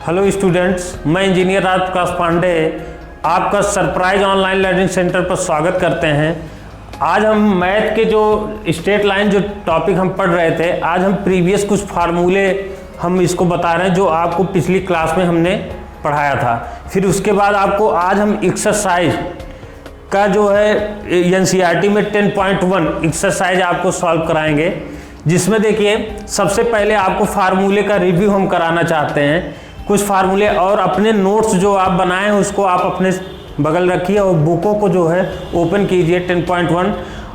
Hello students, मैं engineer Rajprakash Pandey आपका surprise online learning centre पर स्वागत करते हैं। आज हम मैथ के जो स्ट्रेट लाइन जो टॉपिक हम पढ़ रहे थे, आज हम प्रीवियस कुछ फार्मूले हम इसको बता रहे हैं जो आपको पिछली क्लास में हमने पढ़ाया था। फिर उसके बाद आपको आज हम एक्सरसाइज का जो है एनसीईआरटी में 10.1 एक्सरसाइज आपको सॉल्व कराएंगे, जिसमें देखिए सबसे पहले आपको फार्मूले का रिव्यू हम कराना चाहते हैं। कुछ फार्मूले और अपने नोट्स जो आप बनाए हैं उसको आप अपने बगल रखिए और बुकों को जो है ओपन कीजिए 10.1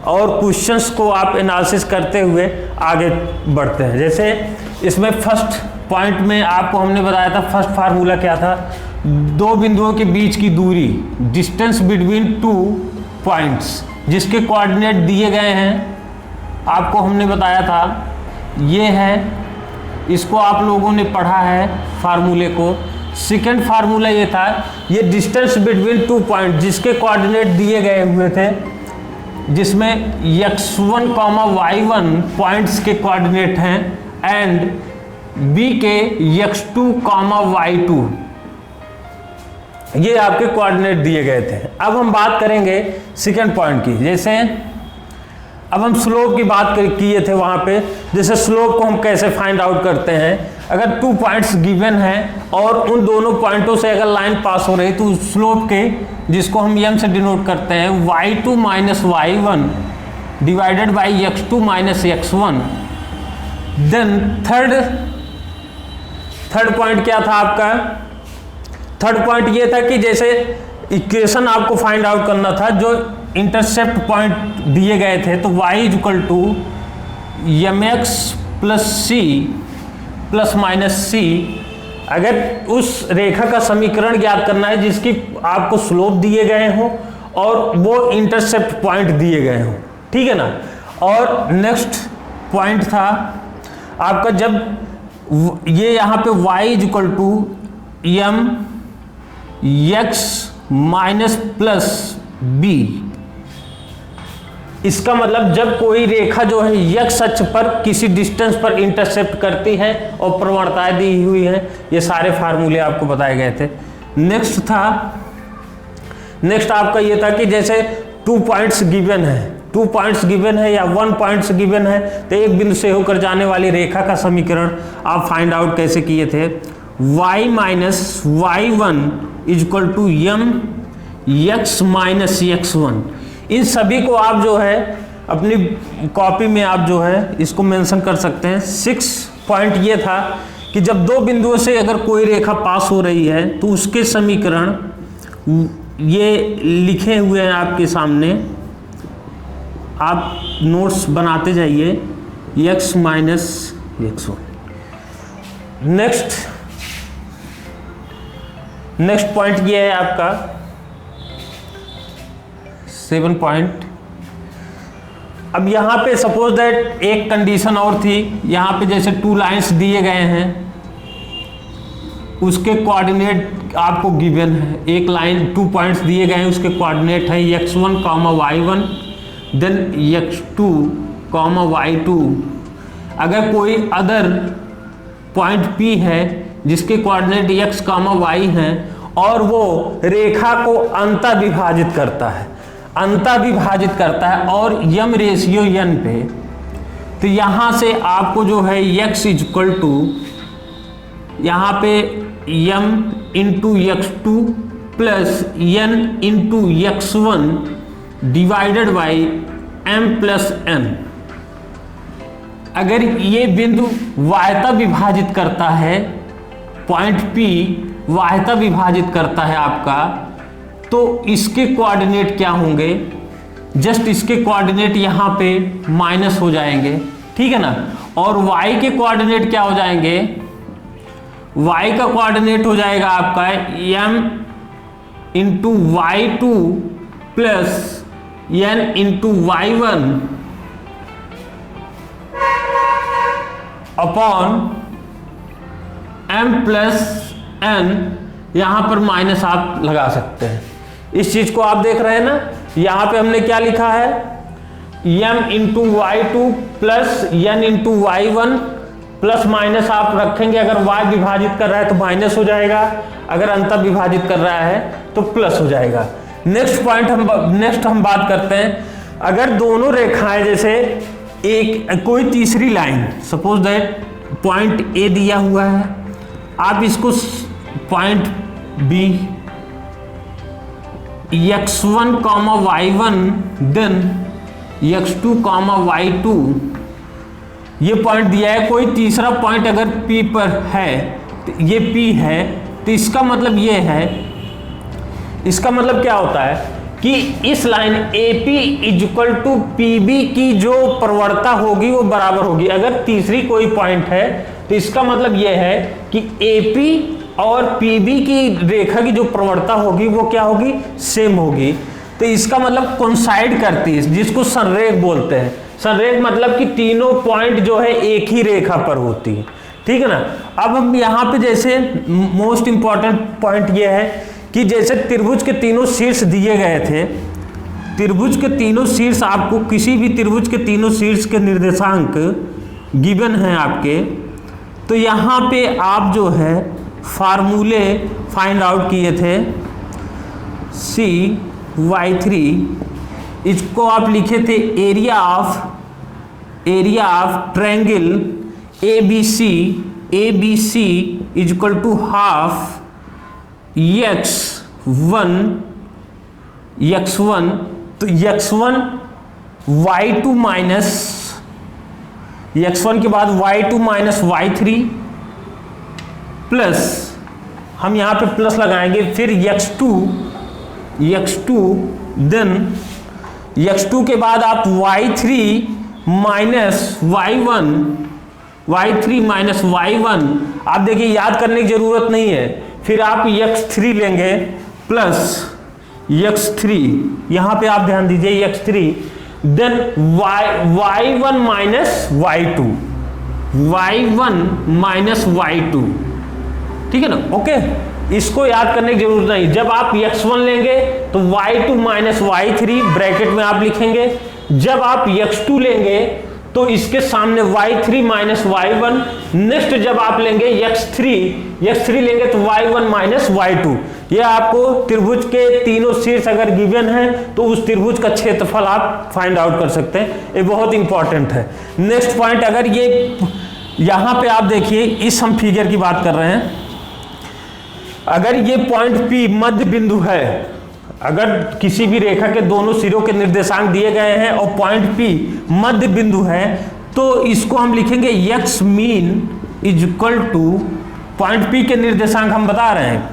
और क्वेश्चंस को आप एनालिसिस करते हुए आगे बढ़ते हैं। जैसे इसमें फर्स्ट पॉइंट में आपको हमने बताया था, फर्स्ट फार्मूला क्या था, दो बिंदुओं के बीच की दूरी, डिस्टेंस बिटवीन टू पॉइंट्स, जिसके कोऑर्डिनेट दिए गए हैं, आपको हमने बताया था ये है। इसको आप लोगों ने पढ़ा है फार्मूले को। सेकंड फार्मूला ये था, ये डिस्टेंस बिटवीन टू पॉइंट जिसके कोऑर्डिनेट दिए गए हुए थे, जिसमें x1, y1 पॉइंट्स के कोऑर्डिनेट हैं एंड b के x2, y2 ये आपके कोऑर्डिनेट दिए गए थे। अब हम बात करेंगे सेकंड पॉइंट की। जैसे अब हम स्लोप की बात किए थे वहां पे, जैसे स्लोप को हम कैसे फाइंड आउट करते हैं। अगर 2 पॉइंट्स गिवन हैं और उन दोनों पॉइंटों से अगर लाइन पास हो रही है तो स्लोप के, जिसको हम m से डिनोट करते हैं, y2 minus y1 divided by x2 minus x1। Then third point क्या था आपका? थर्ड पॉइंट ये था कि जैसे इक्वेशन आपको फाइंड आउट करना था, जो इंटरसेप्ट पॉइंट दिए गए थे, तो y equal to mx plus C plus minus C. अगर उस रेखा का समीकरण ज्ञात करना है जिसकी आपको स्लोप दिए गए हो और वो इंटरसेप्ट पॉइंट दिए गए हो, ठीक है ना। और नेक्स्ट पॉइंट था आपका, जब ये यहाँ पे y equal to m x minus plus b, इसका मतलब जब कोई रेखा जो है x अक्ष पर किसी डिस्टेंस पर इंटरसेप्ट करती है और प्रवणताएं दी हुई है, ये सारे फार्मूले आपको बताए गए थे। नेक्स्ट आपका ये था कि जैसे 2 पॉइंट्स गिवन है या 1 पॉइंट्स गिवन है, तो एक बिंदु से होकर जाने वाली रेखा का समीकरण आप फाइंड आउट कैसे किए थे। y minus y1 equal to m x minus x1। इन सभी को आप जो है अपनी कॉपी में आप जो है इसको मेंशन कर सकते हैं। 6 पॉइंट ये था कि जब दो बिंदुओं से अगर कोई रेखा पास हो रही है तो उसके समीकरण ये लिखे हुए हैं आपके सामने, आप नोट्स बनाते जाइए, x minus x1। Next point ये है आपका 7 पॉइंट। अब यहाँ पे सपोज दैट एक कंडीशन और थी, यहाँ पे जैसे 2 लाइंस दिए गए हैं, उसके कोऑर्डिनेट आपको गिवन है। एक लाइन 2 पॉइंट्स दिए गए हैं, उसके कोऑर्डिनेट है x1, y1 then x2, y2। अगर कोई अदर पॉइंट P है जिसके कोऑर्डिनेट x, y हैं और वो रेखा को अंतः विभाजित करता है और m रेशियो n पे, तो यहां से आपको जो है x इक्वल टू यहाँ पे m into x2 plus n into x1 divided by m plus n। अगर ये बिंदु वाह्यता विभाजित करता है, पॉइंट P वाह्यता विभाजित करता है आपका, तो इसके कोऑर्डिनेट क्या होंगे? जस्ट इसके कोऑर्डिनेट यहाँ पे माइनस हो जाएंगे, ठीक है ना। और y के कोऑर्डिनेट क्या हो जाएंगे? y का कोऑर्डिनेट हो जाएगा आपका m into y2 plus n into y1 upon m plus n। यहां पर माइनस आप लगा सकते हैं। इस चीज को आप देख रहे हैं ना, यहां पे हमने क्या लिखा है, m into y2 plus n into y1 plus minus आप रखेंगे, अगर y विभाजित कर रहा है तो माइनस हो जाएगा, अगर अंतर विभाजित कर रहा है तो प्लस हो जाएगा। नेक्स्ट हम बात करते हैं, अगर दोनों रेखाएं जैसे एक कोई तीसरी line, suppose that point A दिया हुआ है, आप इसको point B x1, y1 then x2, y2 ये पॉइंट दिया है। कोई तीसरा पॉइंट अगर P पर है, तो ये P है, तो इसका मतलब ये है, इसका मतलब क्या होता है कि इस line AP equal to PB की जो प्रवणता होगी वो बराबर होगी। अगर तीसरी कोई पॉइंट है तो इसका मतलब ये है कि AP और PB की रेखा की जो प्रवणता होगी वो क्या होगी, सेम होगी। तो इसका मतलब कोइंसाइड करती है, जिसको संरेख बोलते हैं। संरेख मतलब कि तीनों पॉइंट जो है एक ही रेखा पर होती है, ठीक है ना। अब हम यहाँ पे जैसे मोस्ट इंपॉर्टेंट पॉइंट ये है कि जैसे त्रिभुज के तीनों शीर्ष दिए गए थे, त्रिभुज के तीनों शीर्ष, आपको किसी भी त्रिभुज के तीनों शीर्ष के निर्देशांक गिवन हैं आपके, तो यहाँ पे आप जो है फार्मूले फाइंड आउट किए थे। CY3 इसको आप लिखे थे area of triangle ABC equal to half x1, तो x1 y2 माइनस x1 के बाद y2 माइनस y3 प्लस, हम यहाँ पे प्लस लगाएंगे, फिर x2 देन x2 के बाद आप y3 माइनस y1 आप देखिए, याद करने की जरूरत नहीं है। फिर आप x3 लेंगे प्लस x3, यहां पे आप ध्यान दीजिए x3 then y1 minus y2, ठीक है ना। ओके, इसको याद करने की जरूरत नहीं। जब आप x1 लेंगे तो y2 माइनस y3 ब्रैकेट में आप लिखेंगे। जब आप x2 लेंगे तो इसके सामने y3 माइनस y1। नेक्स्ट जब आप लेंगे x3 लेंगे तो y1 माइनस y2। ये आपको त्रिभुज के तीनों शीर्ष अगर गिवन है तो उस त्रिभुज का क्षेत्रफल आप फाइंड आउट कर सकते हैं। ये बहुत इंपॉर्टेंट है। नेक्स्ट पॉइंट, अगर ये यहां पे आप देखिए, इस हम फिगर की बात कर रहे हैं, अगर ये पॉइंट P मध्य बिंदु है, अगर किसी भी रेखा के दोनों सिरों के निर्देशांक दिए गए हैं और पॉइंट P मध्य बिंदु है, तो इसको हम लिखेंगे x mean equal to, point P के निर्देशांक हम बता रहे हैं,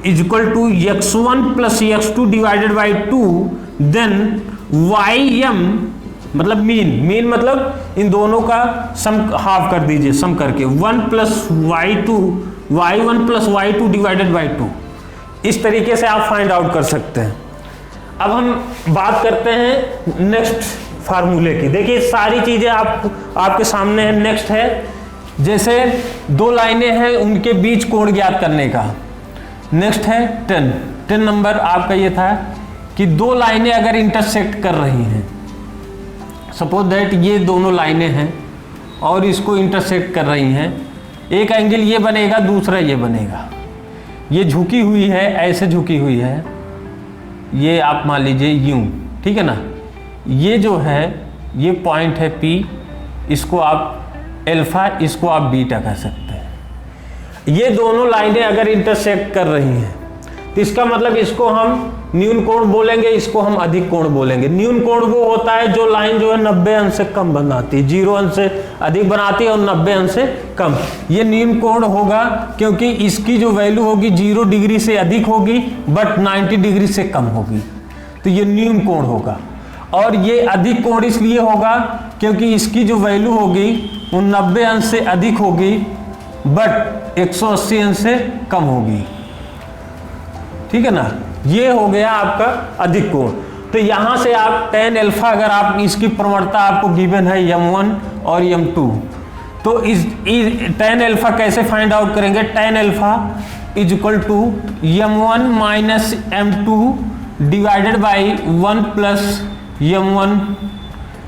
equal to x1 plus x2 divided by 2 then ym, मतलब मीन मतलब इन दोनों का सम हाफ कर दीजिए, सम करके 1 plus y1 plus y2 divided by 2। इस तरीके से आप फाइंड आउट कर सकते हैं। अब हम बात करते हैं नेक्स्ट फार्मूले की। देखिए सारी चीजें आपके सामने है। नेक्स्ट है, जैसे दो लाइनें हैं, उनके बीच कोण ज्ञात करने का। नेक्स्ट है 10 नंबर आपका ये था कि दो लाइनें अगर इंटरसेक्ट कर रही हैं, सपोज दैट ये दोनों लाइनें हैं और इसको इंटरसेक्ट कर रही हैं, एक एंगल ये बनेगा, दूसरा ये बनेगा। ये झुकी हुई है, ऐसे झुकी हुई है, ये आप मान लीजिए यूं, ठीक है ना। ये जो है ये पॉइंट है P, इसको आप अल्फा, इसको आप बीटा कह सकते हैं। ये दोनों लाइनें अगर इंटरसेक्ट कर रही हैं तो इसका मतलब इसको हम न्यून कोण बोलेंगे, इसको हम अधिक कोण बोलेंगे। न्यून कोण वो होता है जो लाइन जो है 90 अंश से कम बनाती है, 0 अंश से अधिक बनाती है और 90 अंश से कम। ये न्यून कोण होगा क्योंकि इसकी जो वैल्यू होगी 0 डिग्री से अधिक होगी बट 90 डिग्री से कम होगी, तो ये न्यून कोण होगा। और ये अधिक कोण इसलिए होगा क्योंकि इसकी जो वैल्यू होगी वो 90 अंश से अधिक होगी बट 180 अंश से कम होगी, ठीक है ना। ये हो गया आपका अधिक कोण। तो यहां से आप tan अल्फा, अगर आप इसकी प्रवणता आपको गिवन है m1 और m2, तो इस tan अल्फा कैसे फाइंड आउट करेंगे? tan alpha is equal to m1 minus m2 divided by 1 plus m1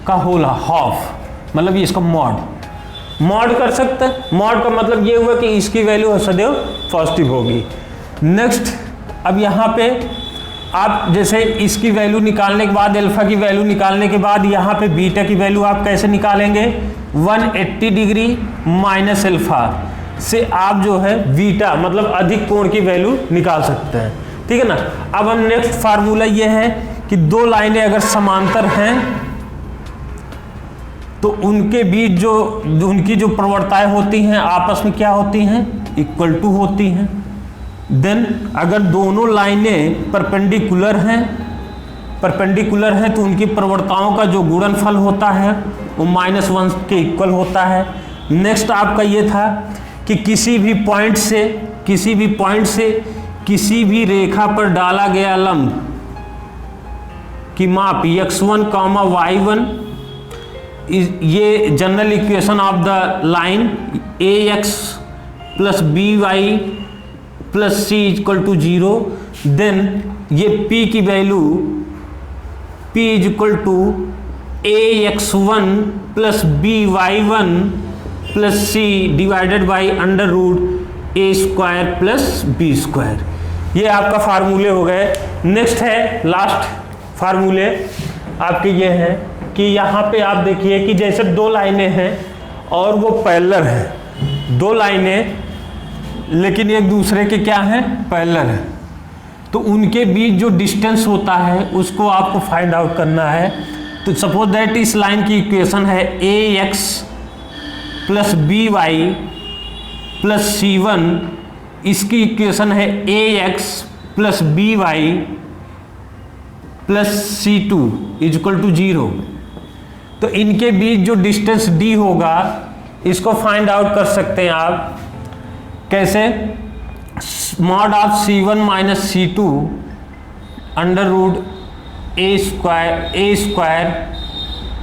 का होल हाफ, मतलब इसका मॉड। मॉड कर सकते हैं। मॉड का मतलब ये हुआ कि इसकी वैल्यू सदैव पॉजिटिव होगी। नेक्स्ट, अब यहाँ पे आप जैसे इसकी वैल्यू निकालने के बाद, अल्फा की वैल्यू निकालने के बाद यहाँ पे बीटा की वैल्यू आप कैसे निकालेंगे, 180 डिग्री माइनस अल्फा से आप जो है बीटा मतलब अधिक कोण की वैल्यू निकाल सकते हैं, ठीक है ना। अब हम नेक्स्ट फार्मूला ये है कि दो लाइनें अगर समांतर हैं तो उनके बीच जो उनकी जो प्रवणताएं होती हैं आपस में क्या होती हैं, इक्वल टू होती हैं। देन अगर दोनों लाइनें परपेंडिकुलर हैं तो उनकी प्रवणताओं का जो गुणनफल होता है वो -1 के इक्वल होता है। नेक्स्ट आपका ये था कि किसी भी पॉइंट से किसी भी रेखा पर डाला गया लंब की माप x1, y1, ये general equation of the line ax plus by plus c equal to 0। Then ये p की value p is equal to ax1 plus by1 plus c divided by under root a square plus b square. ये आपका फार्मूले हो गए। Next है last फार्मूले आपके ये हैं कि यहाँ पे आप देखिए कि जैसे दो लाइनें हैं और वो पैरेलल हैं, दो लाइनें लेकिन एक दूसरे के क्या हैं, पैरेलल हैं, तो उनके बीच जो डिस्टेंस होता है उसको आपको फाइंड आउट करना है। तो सपोज दैट इस लाइन की इक्वेशन है ax plus by plus c1, इसकी इक्वेशन है ax plus by plus c2 is equal to 0। तो इनके बीच जो डिस्टेंस d होगा इसको फाइंड आउट कर सकते हैं आप कैसे, mod of c1 minus c2 under root a square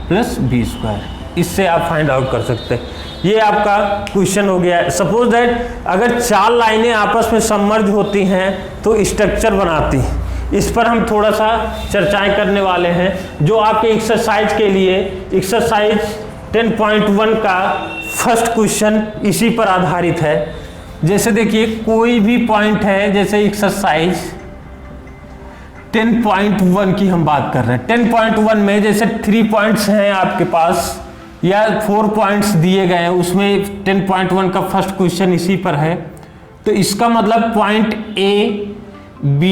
plus b square, इससे आप फाइंड आउट कर सकते हैं। ये आपका क्वेश्चन हो गया है। सपोज दैट अगर चार लाइनें आपस में सबमर्ज होती हैं तो स्ट्रक्चर बनाती हैं, इस पर हम थोड़ा सा चर्चाएं करने वाले हैं जो आपके एक्सरसाइज के लिए एक्सरसाइज 10.1 का फर्स्ट क्वेश्चन इसी पर आधारित है। जैसे देखिए कोई भी पॉइंट है, जैसे एक्सरसाइज 10.1 की हम बात कर रहे हैं। 10.1 में जैसे 3 पॉइंट्स हैं आपके पास या 4 पॉइंट्स दिए गए हैं, उसमें 10.1 का फर्स्ट क्वेश्चन इसी पर है। तो इसका मतलब point A, B,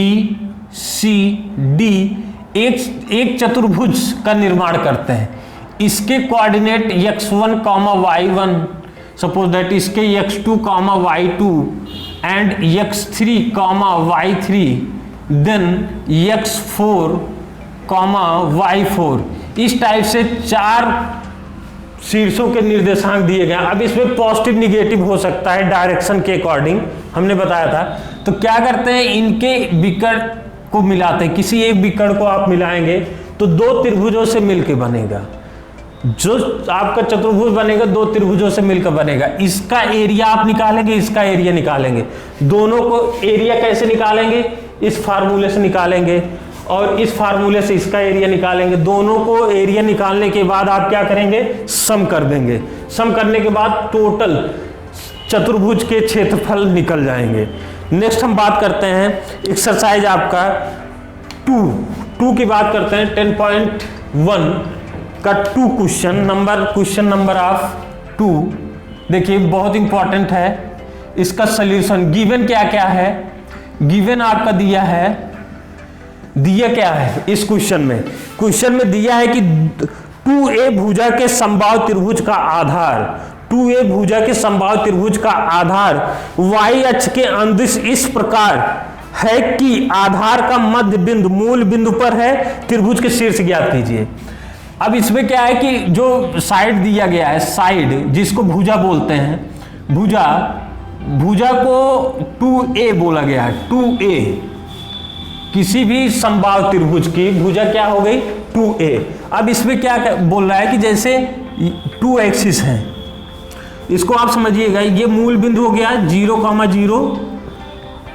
C, D एक चतुर्भुज का निर्माण करते हैं। इसके coordinate x1, y1, suppose that इसके x2, y2 and x3, y3, then x4, y4, इस टाइप से 4 शीर्षों के निर्देशांक दिए गए। अब इसमें पॉजिटिव निगेटिव हो सकता है डायरेक्शन के अकॉर्डिंग, हमने बताया था। तो क्या करते हैं, इनके विकर्ण को मिलाते हैं, किसी एक विकर्ण को आप मिलाएंगे तो दो त्रिभुजों से मिलकर बनेगा, जो आपका चतुर्भुज बनेगा दो त्रिभुजों से मिलकर बनेगा। इसका एरिया आप निकालेंगे, इसका एरिया निकालेंगे, दोनों को एरिया कैसे निकालेंगे, इस फार्मूले से निकालेंगे और इस फार्मूले से इसका एरिया निकालेंगे। दोनों को एरिया निकालने के बाद आप क्या करेंगे, सम कर देंगे। सम करने के बाद टोटल चतुर्भुज के क्षेत्रफल निकल जाएंगे। नेक्स्ट हम बात करते हैं एक्सरसाइज आपका 2 की बात करते हैं। 10.1 का 2 क्वेश्चन नंबर ऑफ 2। देखिए बहुत इंपॉर्टेंट है इसका सॉल्यूशन। गिवन क्या क्या है, गिवन आपका दिया क्या है इस क्वेश्चन में दिया है कि 2a भुजा के समबाहु त्रिभुज का आधार, 2a भुजा के समबाहु त्रिभुज का आधार y अक्ष के अंदिश इस प्रकार है कि आधार का मध्य बिंदु मूल बिंदु पर है, त्रिभुज के शीर्ष ज्ञात कीजिए। अब इसमें क्या है कि जो साइड दिया गया है, साइड जिसको भुजा बोलते हैं, भुजा को 2a बोला गया है। 2a किसी भी समबाहु त्रिभुज की भुजा क्या हो गई, 2a। अब इसमें क्या बोल रहा है कि जैसे 2 एक्सिस हैं, इसको आप समझिएगा, ये मूल बिंदु हो गया 0,0।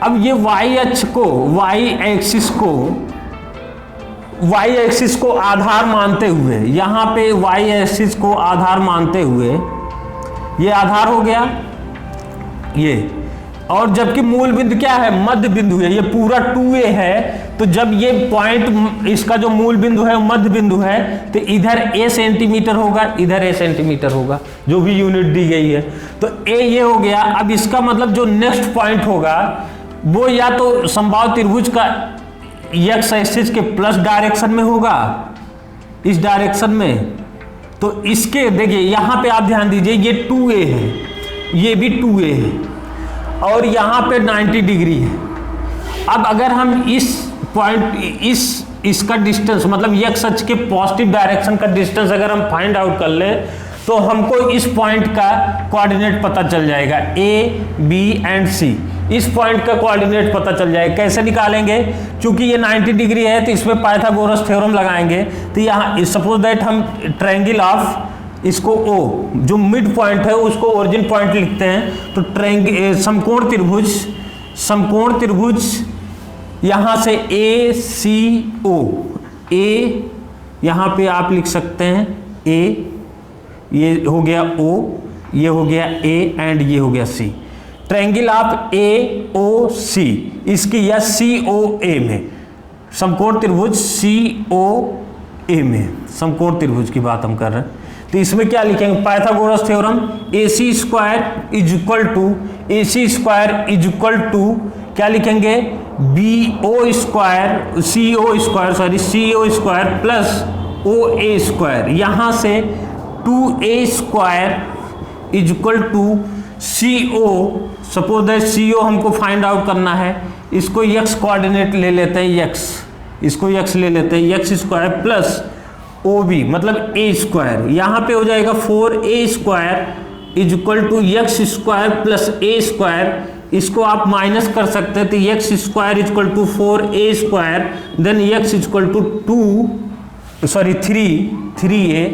अब ये y अक्ष को, y एक्सिस को आधार मानते हुए, यहाँ पे y एक्सिस को आधार मानते हुए ये आधार हो गया ये, और जबकि मूल बिंदु क्या है, मध्य बिंदु है, ये पूरा 2a है। तो जब ये पॉइंट, इसका जो मूल बिंदु है मध्य बिंदु है, तो इधर a सेंटीमीटर होगा, इधर a सेंटीमीटर होगा, जो भी यूनिट दी गई है। तो a ये हो गया। अब इसका मतलब जो नेक्स्ट पॉइंट होगा वो या तो समबाहु त्रिभुज का x एक्सिस के प्लस डायरेक्शन में होगा, इस डायरेक्शन में। तो इसके देखिए यहाँ पे आप ध्यान दीजिए, ये 2a है, ये भी 2a है, और यहाँ पे 90 डिग्री है। अब अगर हम इस पॉइंट, इसका डिस्टेंस मतलब x अक्ष के पॉजिटिव डायरेक्शन का डिस्टेंस अगर हम फाइंड आउट कर लें, तो हमको इस पॉइंट का कोऑर्डिनेट पता चल जाएगा, a, b एंड c। इस पॉइंट का कोऑर्डिनेट पता चल जाएगा। कैसे निकालेंगे, क्योंकि ये 90 डिग्री है तो इसमें पाइथागोरस थ्योरम लगाएंगे। तो यहाँ सपोज दैट हम ट्रायंगल ऑफ इसको O, जो मिड पॉइंट है उसको ओरिजिन पॉइंट लिखते हैं। तो समकोण त्रिभुज यहाँ से ACO, A यहाँ पे आप लिख सकते हैं A, ये हो गया O, ये हो गया A एंड ये हो गया C। ट्रायंगल ऑफ AOC, इसकी या COA में, समकोण त्रिभुज COA में, समकोण त्रिभुज की बात हम कर रहे हैं। तो इसमें क्या लिखेंगे, Pythagoras theorem, AC square is equal to क्या लिखेंगे, CO square plus OA square, यहाँ से 2A square is equal to CO। Suppose that CO हमको फाइंड आउट करना है, इसको x कोऑर्डिनेट ले लेते हैं, इसको x ले लेते हैं, x स्क्वायर प्लस OB मतलब A स्क्वायर, यहाँ पे हो जाएगा 4A square is equal to x square plus A square. इसको आप माइनस कर सकते हैं, तो x square is equal to 4A square, then x is equal to 3A।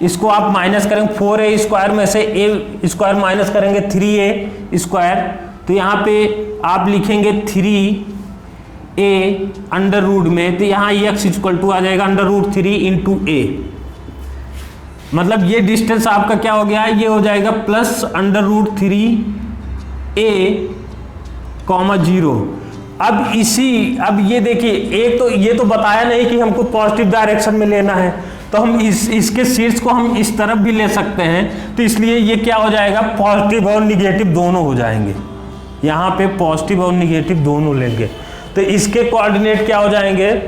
इसको आप माइनस करेंगे, 4A स्क्वायर में से A स्क्वायर माइनस करेंगे 3A स्क्वायर, तो यहाँ पे आप लिखेंगे 3A अंडर रूट में, तो यहाँ x इक्वल टू आ जाएगा अंडर रूट 3 इंटू A। मतलब ये डिस्टेंस आपका क्या हो गया, ये हो जाएगा प्लस अंडर रूट 3A, 0। अब ये देखिए, एक तो ये तो बताया नहीं कि हमको पॉजिटिव डायरेक्शन में लेना है, तो हम इसके शीर्ष को हम इस तरफ भी ले सकते हैं। तो इसलिए ये क्या हो जाएगा, पॉजिटिव और निगेटिव दोनों हो जाएंगे। यहाँ पे पॉजिटिव और निगेटिव दोनों लेंगे, तो इसके कोऑर्डिनेट क्या हो जाएंगे।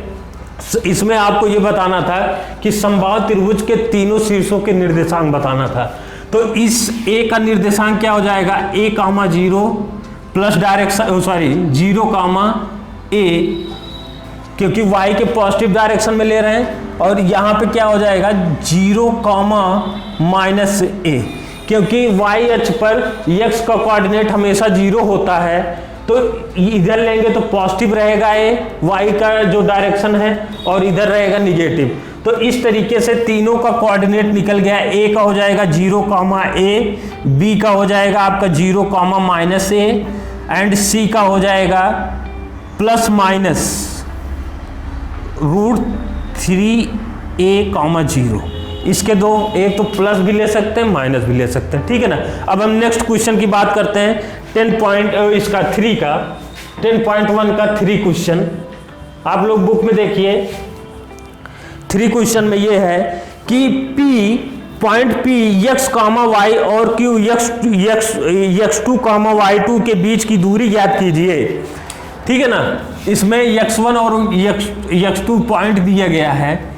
इसमें आपको ये बताना था कि समबाहु त्रिभुज के तीनों शीर्षों के निर्देशांक बताना था। तो इस A का निर्देशांक क्या हो जाएगा, A, 0 प्लस डायरेक्शन 0, A, क्योंकि y के पॉजिटिव डायरेक्शन में ले रहे हैं। और यहाँ पे क्या हो जाएगा 0, -A, क्योंकि y अक्ष पर x का कोऑर्डिनेट हमेशा 0 होता है, तो इधर लेंगे तो पॉजिटिव रहेगा a, y का जो डायरेक्शन है, और इधर रहेगा निगेटिव। तो इस तरीके से तीनों का कोऑर्डिनेट निकल गया। a का हो जाएगा 0, A, b का हो जाएगा आपका 0, -A, एंड c का हो जाएगा प्लस माइनस रूट 3A, 0। इसके दो, एक तो प्लस भी ले सकते हैं, माइनस भी ले सकते हैं, ठीक है ना। अब हम नेक्स्ट क्वेश्चन की बात करते हैं, 10.1 का 3 क्वेश्चन। आप लोग बुक में देखिए, 3 क्वेश्चन में ये है कि पॉइंट P x, y और Q x2, y2 के बीच की दूरी ज्ञात कीजिए, ठीक है ना। इसमें x1 और x2 पॉइंट दिया गया है।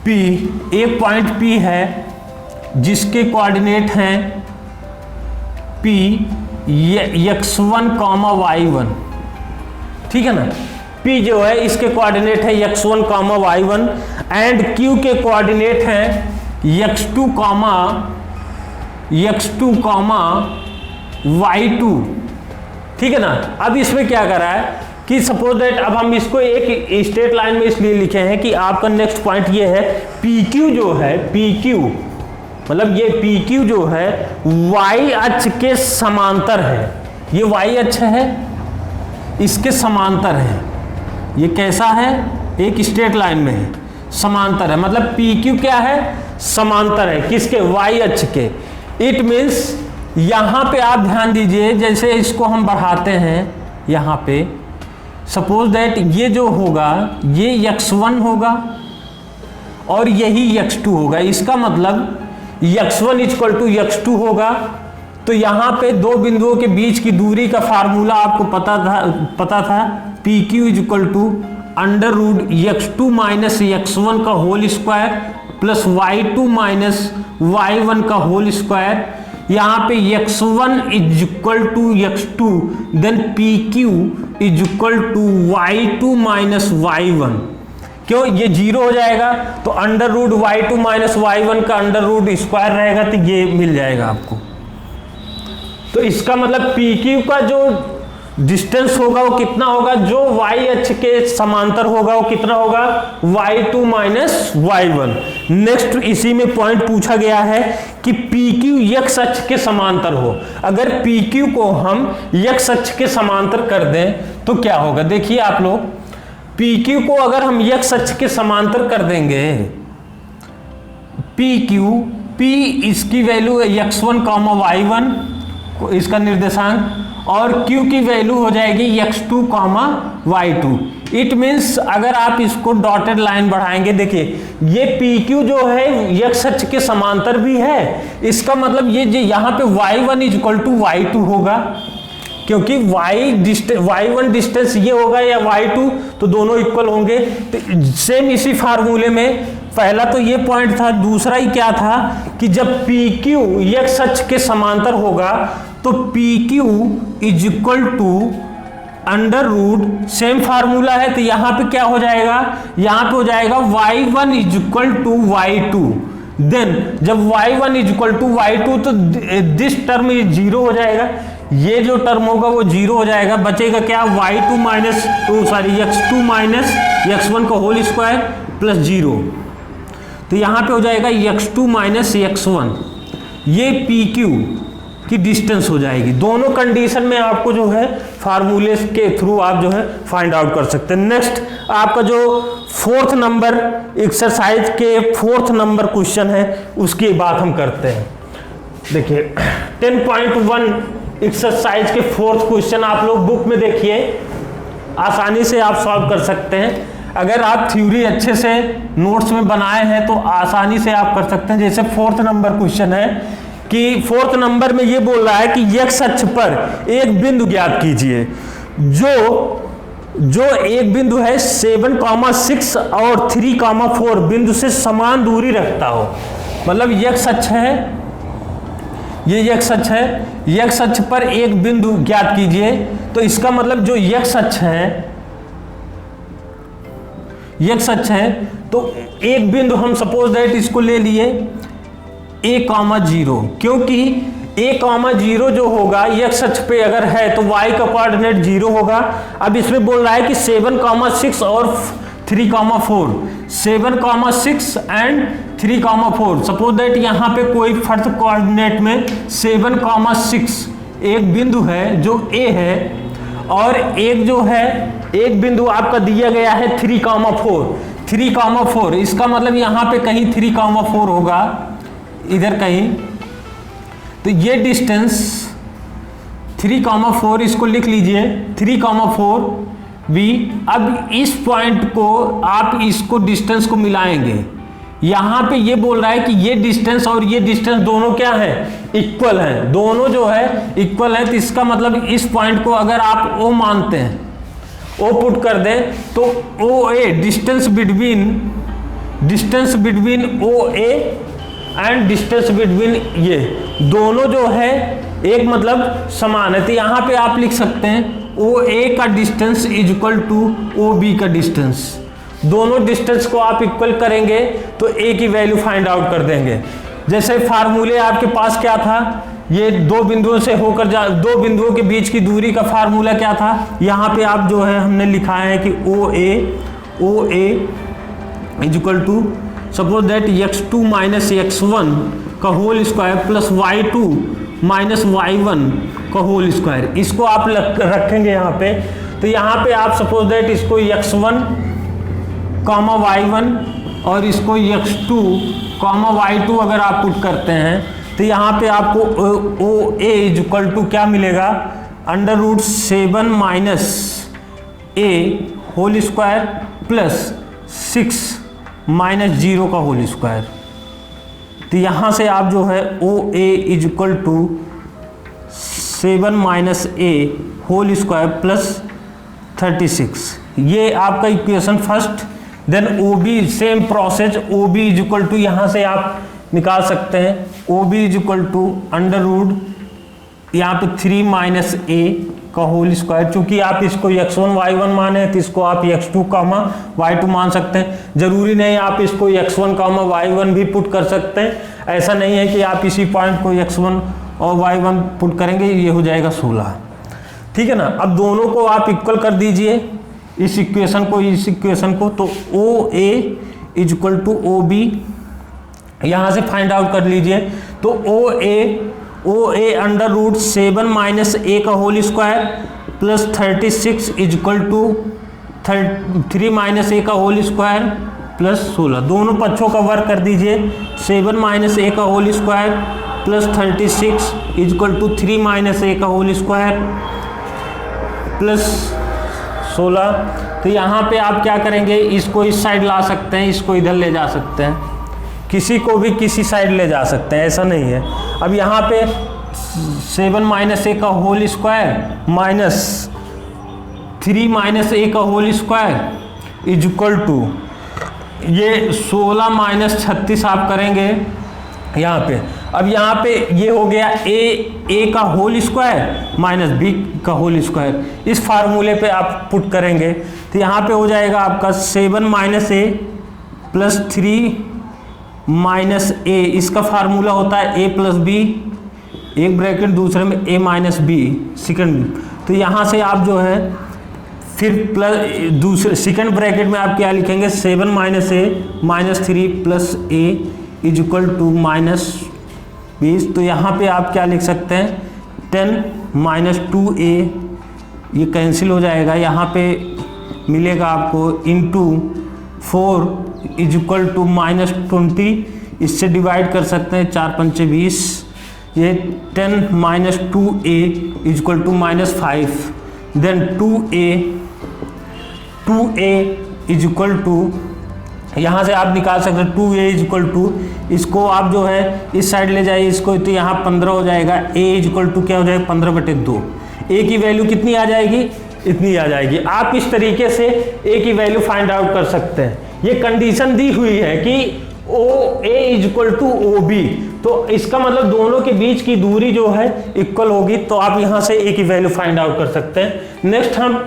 P एक पॉइंट P है जिसके कोऑर्डिनेट हैं P x1, y1, ठीक है ना। P जो है इसके कोऑर्डिनेट है x1, y1 एंड Q के कोऑर्डिनेट हैं x2, y2, ठीक है ना। अब इसमें क्या कर रहा है कि सपोज दैट, अब हम इसको एक स्ट्रेट लाइन में इसलिए लिखे हैं कि आपका नेक्स्ट पॉइंट ये है PQ जो है, PQ मतलब ये PQ जो है y अक्ष के समांतर है। ये y अक्ष है, इसके समांतर है। ये कैसा है, एक स्ट्रेट लाइन में है, समांतर है। मतलब PQ क्या है, समांतर है किसके, y अक्ष के। इट मीन्स यहाँ पे आप ध्यान दीजिए, जैसे इसको हम बढ़ाते हैं यहाँ पे, सपोज दैट ये जो होगा ये x1 होगा और यही x2 होगा। इसका मतलब x1 इक्वल टू x2 होगा। तो यहाँ पे दो बिंदुओं के बीच की दूरी का फार्मूला आपको पता था P Q equal to under root x2 minus x1 का whole square plus y2 minus y1 का होल स्क्वायर। यहाँ पे x1 is equal to x2, then pq is equal to y2 minus y1। क्यों, ये zero हो जाएगा तो under root y2 minus y1 का अंडर रूट स्क्वायर रहेगा, तो ये मिल जाएगा आपको। तो इसका मतलब pq का जो डिस्टेंस होगा वो कितना होगा, जो y अक्ष के समांतर होगा वो कितना होगा, y2 माइनस y1। नेक्स्ट इसी में पॉइंट पूछा गया है कि pq x अक्ष के समांतर हो। अगर pq को हम x अक्ष के समांतर कर दें तो क्या होगा, देखिए आप लोग, pq को अगर हम x अक्ष के समांतर कर देंगे, p इसकी वैल्यू है x1 y1 इसका निर्देशांक, और q की वैल्यू हो जाएगी x2 y2। इट मीन्स अगर आप इसको डॉटेड लाइन बढ़ाएंगे, देखिए ये pq जो है x अक्ष के समांतर भी है, इसका मतलब ये यहाँ पे y1 इक्वल टू y2 होगा, क्योंकि y1 डिस्टेंस ये होगा या y2, तो दोनों इक्वल होंगे। तो सेम इसी फार्मूले में पहला तो ये पॉइंट था, दूसरा ही क्या था कि जब pq x अक्ष के समांतर होगा तो pq is equal to under root, same formula है, तो यहाँ पे क्या हो जाएगा, यहाँ पे हो जाएगा y1 is equal to y2। Then जब y1 is equal to y2 तो दिस टर्म जीरो हो जाएगा, ये जो टर्म होगा वो जीरो हो जाएगा, बचेगा क्या, y2 minus x2 minus x1 का होल स्क्वायर प्लस जीरो। तो यहाँ पे हो जाएगा x2 माइनस x1, ये pq की डिस्टेंस हो जाएगी। दोनों कंडीशन में आपको जो है फार्मूले के थ्रू आप जो है फाइंड आउट कर सकते हैं। नेक्स्ट आपका जो फोर्थ नंबर एक्सरसाइज के फोर्थ नंबर क्वेश्चन है उसकी बात हम करते हैं। देखिए 10.1 एक्सरसाइज के फोर्थ क्वेश्चन आप लोग बुक में देखिए, आसानी से आप सॉल्व कर सकते हैं। अगर आप थ्योरी अच्छे से नोट्स में बनाए हैं तो आसानी से आप कर सकते हैं। जैसे फोर्थ नंबर क्वेश्चन है कि फोर्थ नंबर में ये बोल रहा है कि x अक्ष पर एक बिंदु ज्ञात कीजिए जो एक बिंदु है 7,6 और 3,4 बिंदु से समान दूरी रखता हो। मतलब x अक्ष है, ये x अक्ष है, x अक्ष पर एक बिंदु ज्ञात कीजिए। तो इसका मतलब जो x अक्ष है तो एक बिंदु हम सपोज दैट इसको ले लिए a,0, क्योंकि a,0 जो होगा x अक्ष पे अगर है तो y का कोऑर्डिनेट 0 होगा। अब इसमें बोल रहा है कि 7,6 और 3,4, 7,6 एंड 3,4, सपोज दैट यहाँ पे कोई फर्स्ट कोऑर्डिनेट में 7,6 एक बिंदु है जो a है, और एक जो है एक बिंदु आपका दिया गया है 3,4, इसका मतलब यहाँ पे कहीं 3,4 होगा, इधर कहीं। तो ये डिस्टेंस 3,4 इसको लिख लीजिए, 3,4 भी। अब इस पॉइंट को आप इसको डिस्टेंस को मिलाएंगे, यहाँ पे ये बोल रहा है कि ये डिस्टेंस और ये डिस्टेंस दोनों क्या है, इक्वल हैं, दोनों जो है इक्वल है। तो इसका मतलब इस पॉइंट को अगर आप O मानते हैं, O पुट कर दें तो OA distance between OA and distance between ये दोनों जो है एक मतलब समान है। तो यहाँ पे आप लिख सकते हैं OA का distance is equal to OB का डिस्टेंस। दोनों डिस्टेंस को आप इक्वल करेंगे तो A की वैल्यू फाइंड आउट कर देंगे। जैसे फार्मूले आपके पास क्या था, ये दो बिंदुओं से होकर दो बिंदुओं के बीच की दूरी का फार्मूला क्या था, यहाँ पे आप जो है हमने लिखा है कि OA is equal to suppose that x2 minus x1 का whole square plus y2 minus y1 का होल स्क्वायर। इसको आप रखेंगे यहाँ पे। तो यहाँ पे आप सपोज दैट इसको x1 y1 और इसको x2 y2 अगर आप पुट करते हैं तो यहाँ पे आपको ओ ए इज इक्वल टू क्या मिलेगा, √7 minus A whole square plus 6 minus 0 का होल स्क्वायर। तो यहाँ से आप जो है O A is equal to 7 minus A whole square plus 36, ये आपका equation first. Then O B same process, O B is equal to यहाँ से आप निकाल सकते हैं O B is equal to √ यहाँ पे 3 माइनस ए का होल स्क्वायर। चूंकि आप इसको x1 y1 माने तो इसको आप x2 y2 मान सकते हैं। जरूरी नहीं आप इसको x1 y1 भी पुट कर सकते हैं, ऐसा नहीं है कि आप इसी पॉइंट को x1 और y1 पुट करेंगे, ये हो जाएगा 16। ठीक है ना। अब दोनों को आप इक्वल कर दीजिए, इस इक्वेशन को इस इक्वेशन को, तो O A is equal to O B यहाँ से फाइंड आउट कर लीजिए। तो ओ ए √7 माइनस ए का whole square plus 36 is equal to 3 minus ए का होल स्क्वायर प्लस 16। दोनों पक्षों का वर्क कर दीजिए। 7 माइनस ए का whole square plus 36 is equal to 3 minus ए का होल स्क्वायर प्लस 16। तो यहाँ पे आप क्या करेंगे, इसको इस साइड ला सकते हैं, इसको इधर ले जा सकते हैं, किसी को भी किसी साइड ले जा सकते हैं, ऐसा नहीं है। अब यहाँ पे 7 माइनस ए का होल स्क्वायर माइनस 3 माइनस ए का whole square is equal to ये 16 माइनस 36 आप करेंगे यहाँ पे। अब यहाँ पे ये हो गया ए का होल स्क्वायर माइनस बी का होल स्क्वायर, इस फार्मूले पे आप पुट करेंगे तो यहाँ पे हो जाएगा आपका 7 माइनस ए प्लस 3 माइनस ए, इसका फार्मूला होता है ए प्लस बी, एक ब्रैकेट दूसरे में ए माइनस बी सेकेंड। तो यहाँ से आप जो है फिर प्लस दूसरे सेकेंड ब्रैकेट में आप क्या लिखेंगे, 7 minus a minus 3 plus a is equal to minus 20। तो यहाँ पे आप क्या लिख सकते हैं, 10 माइनस 2a, ये कैंसिल हो जाएगा, यहाँ पे मिलेगा आपको into 4 is equal to minus 20, इससे डिवाइड कर सकते हैं, 4 पंचे 20, ये 10 minus 2a is equal to minus 5, then 2a is equal to, यहाँ से आप निकाल सकते हैं 2a इज इक्वल टू, इसको आप जो है इस साइड ले जाइए इसको, तो यहाँ 15 हो जाएगा, a इज इक्वल टू क्या हो जाएगा 15/2, a की वैल्यू कितनी आ जाएगी, इतनी आ जाएगी। आप इस तरीके से a की वैल्यू फाइंड आउट कर सकते हैं। ये कंडीशन दी हुई है कि O A is equal to O B, तो इसका मतलब दोनों के बीच की दूरी जो है इक्वल होगी, तो आप यहाँ से a की वैल्यू फाइंड आउट कर सकते हैं। नेक्स्ट हम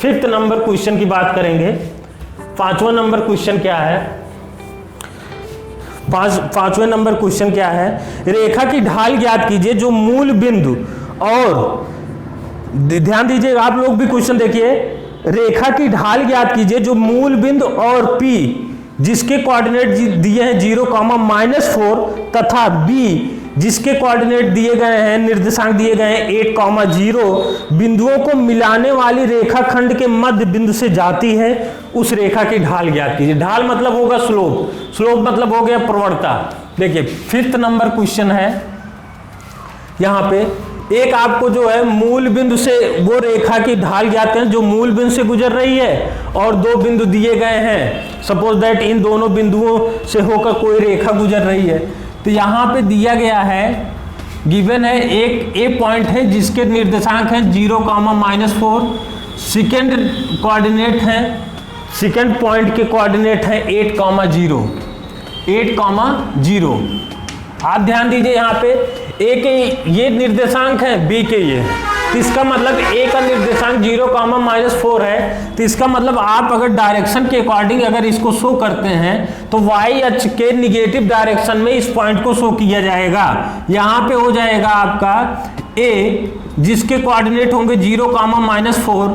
5th नंबर क्वेश्चन की बात करेंगे। 5वां नंबर क्वेश्चन क्या है, 5वें नंबर क्वेश्चन क्या है, रेखा की ढाल ज्ञात कीजिए जो मूल बिंदु और, ध्यान दीजिए आप लोग भी क्वेश्चन देखिए, रेखा की ढाल ज्ञात कीजिए जो मूल बिंदु और P जिसके कोऑर्डिनेट दिए हैं 0, -4 तथा B जिसके कोऑर्डिनेट दिए गए हैं, निर्देशांक दिए गए हैं 8, 0 बिंदुओं को मिलाने वाली रेखाखंड के मध्य बिंदु से जाती है, उस रेखा की ढाल ज्ञात कीजिए। ढाल मतलब होगा स्लोप, स्लोप मतलब हो गया प्रवणता। देखिए 5th नंबर क्वेश्चन है, यहाँ पे एक आपको जो है मूल बिंदु से वो रेखा की ढाल ज्ञात करें जो मूल बिंदु से गुजर रही है, और 2 बिंदु दिए गए हैं, सपोज दैट इन दोनों बिंदुओं से होकर कोई रेखा गुजर रही है। तो यहाँ पे दिया गया है, गिवन है, एक ए पॉइंट है जिसके निर्देशांक हैं 0, -4, सेकेंड कोऑर्डिनेट है, सेकेंड पॉइंट के कोऑर्डिनेट है 8, 0। आप ध्यान दीजिए यहाँ पे ए के ये निर्देशांक है, बी के ये, तो इसका मतलब ए का निर्देशांक 0, -4 है, तो इसका मतलब आप अगर डायरेक्शन के अकॉर्डिंग अगर इसको शो करते हैं तो वाई अक्ष के निगेटिव डायरेक्शन में इस पॉइंट को शो किया जाएगा। यहाँ पे हो जाएगा आपका ए जिसके कोऑर्डिनेट होंगे 0, -4,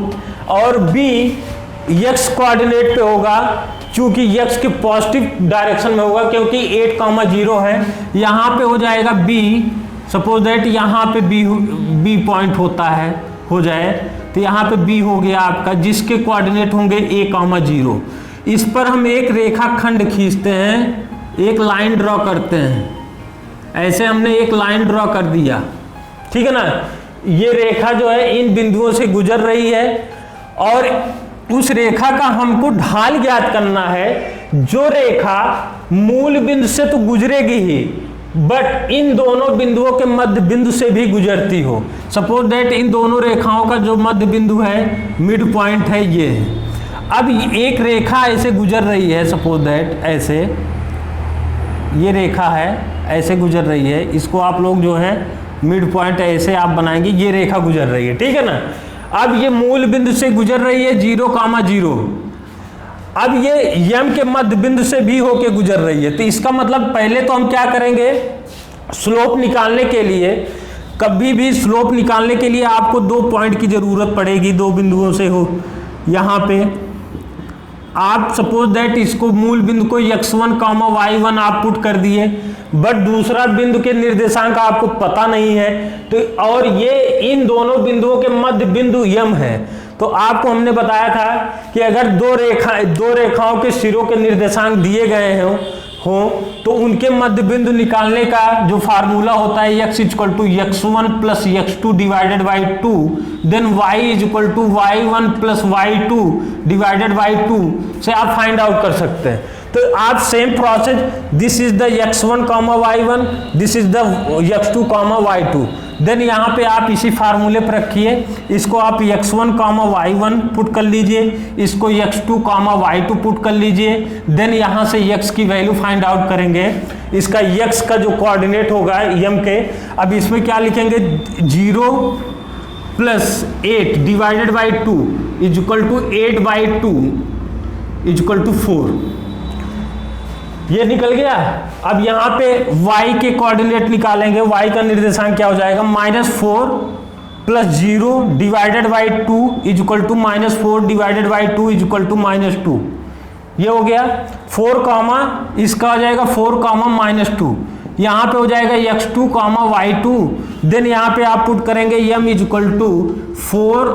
और बी एक्स कोऑर्डिनेट पे होगा, चूंकि x के पॉजिटिव डायरेक्शन में होगा क्योंकि 8, 0 है। यहाँ पे हो जाएगा b, सपोज दैट यहाँ पे b पॉइंट होता है, हो जाए तो यहाँ पे b हो गया आपका, जिसके कोऑर्डिनेट होंगे a, 0। इस पर हम एक रेखा खंड खींचते हैं, एक लाइन ड्रॉ करते हैं, ऐसे हमने एक लाइन ड्रॉ कर दिया, ठीक है ना। ये रेखा जो है इन बिंदुओं से गुजर रही है और उस रेखा का हमको ढाल ज्ञात करना है। जो रेखा मूल बिंदु से तो गुजरेगी ही, बट इन दोनों बिंदुओं के मध्य बिंदु से भी गुजरती हो। सपोज दैट इन दोनों रेखाओं का जो मध्य बिंदु है, मिड पॉइंट है, ये है। अब एक रेखा ऐसे गुजर रही है, सपोज दैट ऐसे ये रेखा है, ऐसे गुजर रही है। इसको आप लोग जो है मिड पॉइंट ऐसे आप बनाएंगे, ये रेखा गुजर रही है, ठीक है ना। अब ये मूल बिंदु से गुजर रही है 0,0। अब ये यम के मध्य बिंदु से भी होके गुजर रही है। तो इसका मतलब पहले तो हम क्या करेंगे, स्लोप निकालने के लिए, कभी भी स्लोप निकालने के लिए आपको 2 पॉइंट की जरूरत पड़ेगी, 2 बिंदुओं से हो। यहाँ पे आप सपोज दैट इसको मूल बिंदु को x1, y1 आप पुट कर दिए, बट दूसरा बिंदु के निर्देशांक आपको पता नहीं है, तो और ये इन दोनों बिंदुओं के मध्य बिंदु यम है। तो आपको हमने बताया था कि अगर दो रेखाओं के सिरों के निर्देशांक दिए गए हो तो उनके मध्य बिंदु निकालने का जो फार्मूला होता है x = x1 + x2 / 2, then y = y1 + y2 / 2 से आप फाइंड आउट कर सकते हैं। तो आप same process, this is the x1, y1, this is the x2, y2, then यहाँ पे आप इसी फार्मूले पर रखिए। इसको आप x1, y1 पुट कर लीजिए, इसको x2, y2 पुट कर लीजिए, देन यहाँ से x की वैल्यू फाइंड आउट करेंगे। इसका x का जो कोऑर्डिनेट होगा यम के, अब इसमें क्या लिखेंगे, 0 + 8 / 2 = 8/2 = 4। ये निकल गया। अब यहाँ पे y के कोऑर्डिनेट निकालेंगे। y का निर्देशांक क्या हो जाएगा, -4 + 0 / 2 = -4 / 2 = -2। ये हो गया 4, इसका हो जाएगा 4, -2। यहाँ पे हो जाएगा x2, y2, देन यहाँ पे आप पुट करेंगे m = 4,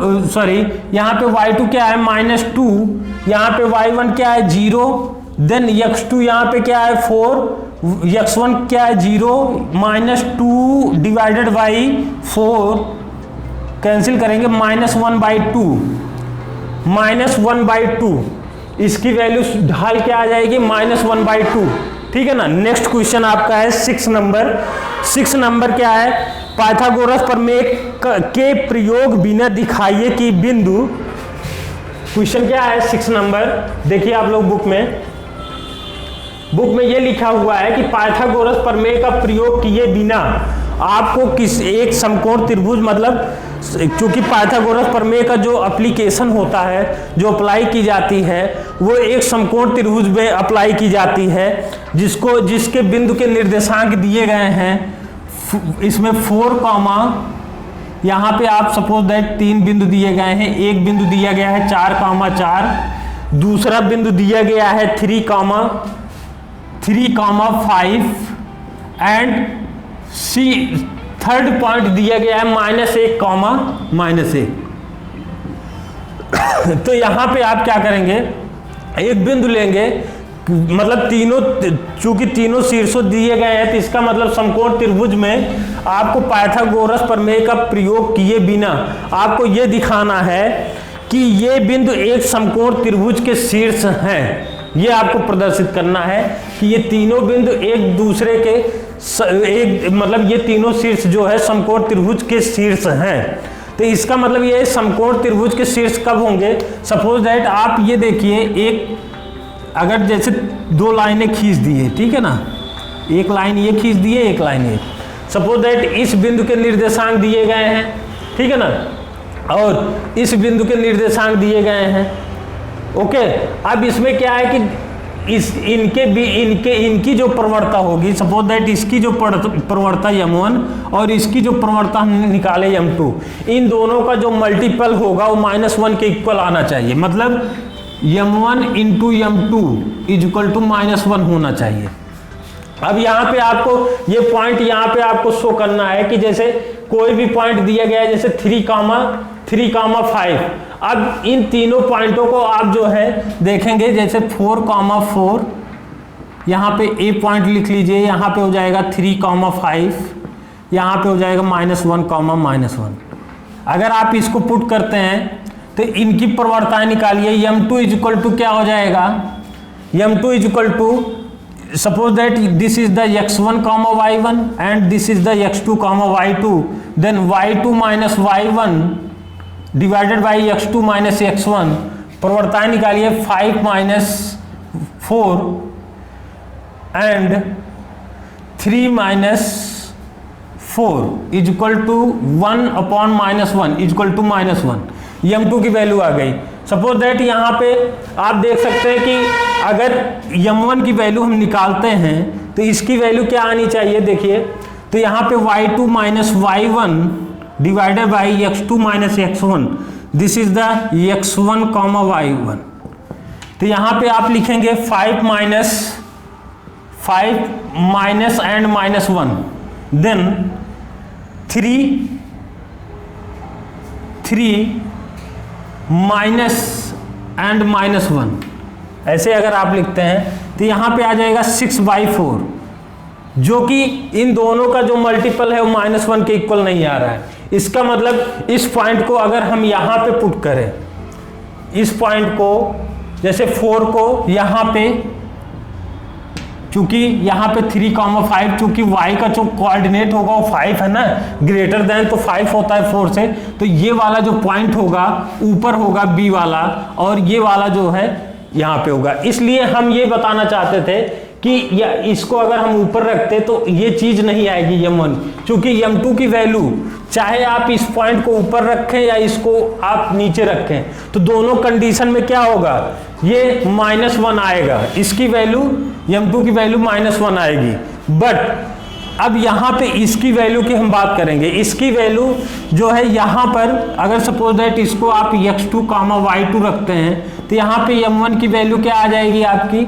यहाँ पे y2 क्या है, -2, यहाँ पे y1 क्या है, 0, देन x2 यहाँ पे क्या है, 4, x1 क्या है, 0, -2 / 4 कैंसिल करेंगे, -1/2, इसकी वैल्यू ढाल क्या आ जाएगी, -1/2, ठीक है ना। नेक्स्ट क्वेश्चन आपका है 6 नंबर। 6 नंबर क्या है, पाइथागोरस प्रमेय के प्रयोग बिना दिखाइए कि बिंदु। क्वेश्चन क्या है 6 नंबर, देखिए आप लोग बुक में ये लिखा हुआ है कि पाइथागोरस प्रमेय का प्रयोग किए बिना आपको किस एक समकोण त्रिभुज, मतलब क्योंकि पाइथागोरस प्रमेय का जो एप्लीकेशन होता है, जो अप्लाई की जाती है, वो एक समकोण त्रिभुज में अप्लाई की जाती है, जिसके बिंदु के निर्देशांक दिए गए हैं। इसमें 4, यहाँ पे आप सपोज दैट 3 बिंदु दिए गए हैं। एक बिंदु दिया गया है 4, दूसरा बिंदु दिया गया है 3, 5 एंड थर्ड पॉइंट दिया गया है -1, तो यहाँ पे आप क्या करेंगे, एक बिंदु लेंगे, मतलब चूंकि तीनों शीर्षों दिए गए हैं, तो इसका मतलब समकोण त्रिभुज में आपको पाइथागोरस प्रमेय का प्रयोग किए बिना आपको ये दिखाना है कि ये बिंदु एक समकोण त्रिभुज के शीर्ष हैं। ये आपको प्रदर्शित करना है कि ये तीनों बिंदु एक दूसरे के मतलब ये तीनों शीर्ष जो है समकोण त्रिभुज के शीर्ष हैं। तो इसका मतलब ये समकोण त्रिभुज के शीर्ष कब होंगे, सपोज दैट आप ये देखिए, एक अगर जैसे 2 लाइनें खींच दी है, ठीक है ना, एक लाइन ये खींच दी है, एक लाइन ये, सपोज दैट इस बिंदु के निर्देशांक दिए गए हैं, ठीक है ना, और इस बिंदु के निर्देशांक दिए गए हैं। ओके, अब इसमें क्या है कि इनकी जो प्रवणता होगी, सपोज दैट इसकी जो प्रवणता m1 और इसकी जो प्रवणता हम निकाले m2, इन दोनों का जो मल्टीपल होगा वो -1 के इक्वल आना चाहिए। मतलब m1 × m2 = -1 होना चाहिए। अब यहाँ पे आपको ये पॉइंट यहाँ पे आपको शो करना है कि जैसे कोई भी पॉइंट दिया गया है, जैसे 3, 5। अब इन तीनों पॉइंटों को आप जो है देखेंगे, जैसे 4, 4 यहाँ पे ए पॉइंट लिख लीजिए, यहाँ पे हो जाएगा 3,5, यहाँ पे हो जाएगा -1, अगर आप इसको पुट करते हैं तो इनकी प्रवणताएं निकालिए। m2 इक्वल टू क्या हो जाएगा, m2 equal to suppose that this is the x1, y1 and this is the x2, y2, then y2 minus y1 divided by x2 minus x1, प्रवणताएं निकालिए 5 minus 4 and 3 minus 4 is equal to 1 upon -1 is equal to -1। m2 की value आ गई। Suppose that यहाँ पे आप देख सकते हैं कि अगर m1 की वैल्यू हम निकालते हैं तो इसकी वैल्यू क्या आनी चाहिए, देखिए तो यहाँ पे y2 minus y1 divided by x2 minus x1, this is the x1 y1। तो यहाँ पे आप लिखेंगे 5 minus and -1, then 3 minus and -1, ऐसे अगर आप लिखते हैं तो यहाँ पे आ जाएगा 6/4, जो कि इन दोनों का जो मल्टीपल है वो -1 के इक्वल नहीं आ रहा है। इसका मतलब इस पॉइंट को अगर हम यहाँ पे पुट करें, इस पॉइंट को जैसे 4 को यहाँ पे, चूंकि यहाँ पे 3,5, चूंकि y का जो कोऑर्डिनेट होगा वो 5 है ना, ग्रेटर देन तो 5 होता है 4 से, तो ये वाला जो पॉइंट होगा ऊपर होगा b वाला, और ये वाला जो है यहाँ पे होगा। इसलिए हम ये बताना चाहते थे कि या इसको अगर हम ऊपर रखते तो ये चीज नहीं आएगी m1, क्योंकि m2 की वैल्यू चाहे आप इस पॉइंट को ऊपर रखें या इसको आप नीचे रखें तो दोनों कंडीशन में क्या होगा, ये -1 आएगा, इसकी वैल्यू m2 की वैल्यू -1 आएगी। बट अब यहाँ पे इसकी वैल्यू की हम बात करेंगे। इसकी वैल्यू जो है यहाँ पर अगर सपोज दैट इसको आप x2, y2 रखते हैं तो यहाँ पे m1 की वैल्यू क्या आ जाएगी आपकी,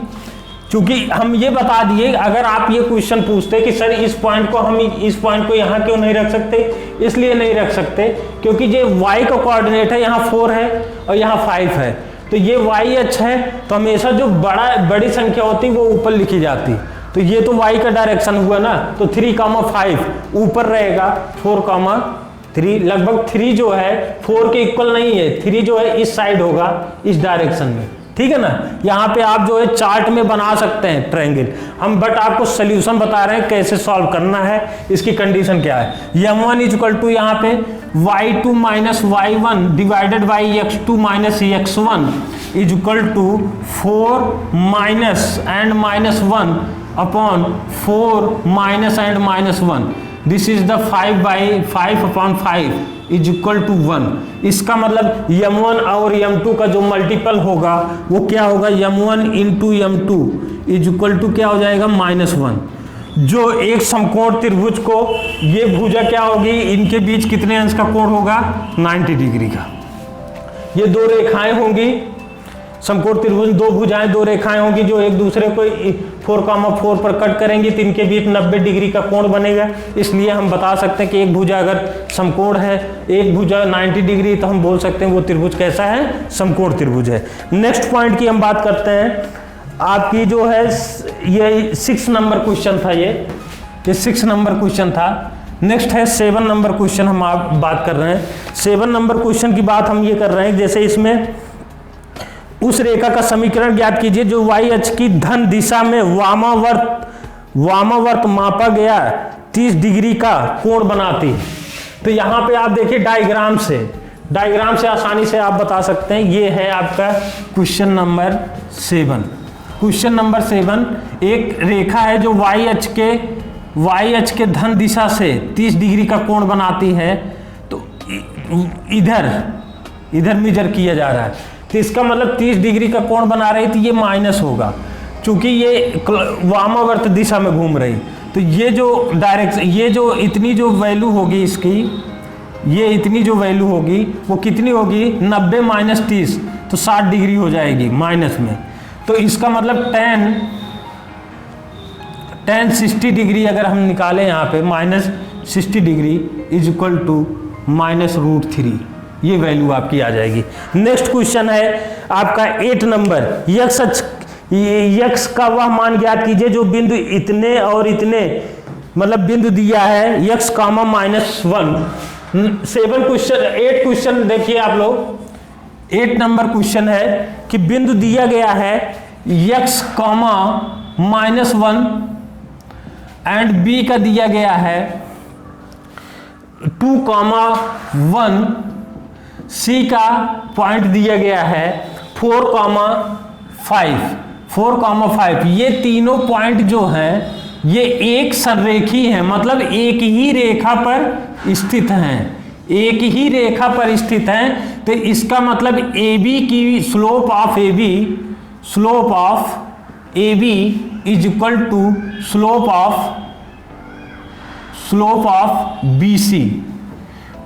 क्योंकि हम ये बता दिए अगर आप ये क्वेश्चन पूछते कि सर इस पॉइंट को हम इस पॉइंट को यहाँ क्यों नहीं रख सकते, इसलिए नहीं रख सकते क्योंकि ये y का कोऑर्डिनेट है, यहाँ 4 है और यहाँ 5 है, तो ये y अक्ष है, तो हमेशा जो बड़ी संख्या होती वो ऊपर लिखी जाती, तो ये तो y का डायरेक्शन हुआ ना, तो 3,5 ऊपर रहेगा, 4,3 लगभग 3 जो है 4 के इक्वल नहीं है, 3 जो है इस साइड होगा, इस डायरेक्शन में, ठीक है ना। यहाँ पे आप जो है चार्ट में बना सकते हैं ट्रायंगल, हम बट आपको सोल्यूशन बता रहे हैं कैसे सॉल्व करना है, इसकी कंडीशन क्या है। m1 इक्वल टू यहाँ पे y2 minus y1 divided by x2 minus x1 is equal to 4 minus and -1 upon 4 minus and -1, this is the 5 upon 5 is equal to 1। इसका मतलब m1 और m2 का जो मल्टीपल होगा वो क्या होगा, m1 into m2 is equal to क्या हो जाएगा, -1। जो एक समकोण त्रिभुज को ये भुजा क्या होगी, इनके बीच कितने अंश का कोण होगा, 90 डिग्री का। ये दो रेखाएं होंगी, समकोण त्रिभुज दो भुजाएं दो रेखाएं होंगी जो एक दूसरे को 4,4 पर कट करेंगी, तो इनके बीच 90 डिग्री का कोण बनेगा। इसलिए हम बता सकते हैं कि एक भुजा अगर समकोण है, एक भुजा 90 डिग्री, तो हम बोल सकते हैं वो त्रिभुज कैसा है, समकोण त्रिभुज है। नेक्स्ट पॉइंट की हम बात करते हैं, आपकी जो है ये 6 नंबर क्वेश्चन था, ये 6 नंबर क्वेश्चन था। नेक्स्ट है 7 नंबर क्वेश्चन, हम आप बात कर रहे हैं 7 नंबर क्वेश्चन की बात हम ये कर रहे हैं। जैसे इसमें उस रेखा का समीकरण ज्ञात कीजिए जो y अक्ष की धन दिशा में वामावर्त मापा गया 30 डिग्री का कोण बनाती है। तो यहाँ पे आप देखिए डायग्राम से आसानी से आप बता सकते हैं। ये है आपका क्वेश्चन नंबर 7। क्वेश्चन नंबर 7 एक रेखा है जो y अक्ष के धन दिशा से 30 डिग्री का कोण बनाती है। तो इधर मेजर किया जा रहा है, तो इसका मतलब 30 डिग्री का कोण बना रही थी, ये माइनस होगा क्योंकि ये वामावर्त दिशा में घूम रही। तो ये जो डायरेक्शन, ये जो इतनी जो वैल्यू होगी इसकी, ये इतनी जो वैल्यू होगी वो कितनी होगी, 90 माइनस 30, तो 60 डिग्री हो जाएगी माइनस में। तो इसका मतलब tan 60 डिग्री अगर हम निकालें यहाँ पे -60 डिग्री इज इक्वल टू -√3, ये वैल्यू आपकी आ जाएगी। नेक्स्ट क्वेश्चन है आपका 8 नंबर, यक्स का वह मान ज्ञात कीजिए जो बिंदु इतने और इतने मतलब बिंदु दिया है यक्स कामा -1। 8 क्वेश्चन देखिए आप लोग, 8 नंबर क्वेश्चन है कि बिंदु दिया गया है यक्स कामा -1 एंड बी का दिया गया है 2,1, सी का पॉइंट दिया गया है 4,5। ये तीनों पॉइंट जो हैं ये एक संरेखी हैं, मतलब एक ही रेखा पर स्थित हैं, एक ही रेखा पर स्थित हैं। तो इसका मतलब AB की slope of AB is equal to slope of BC।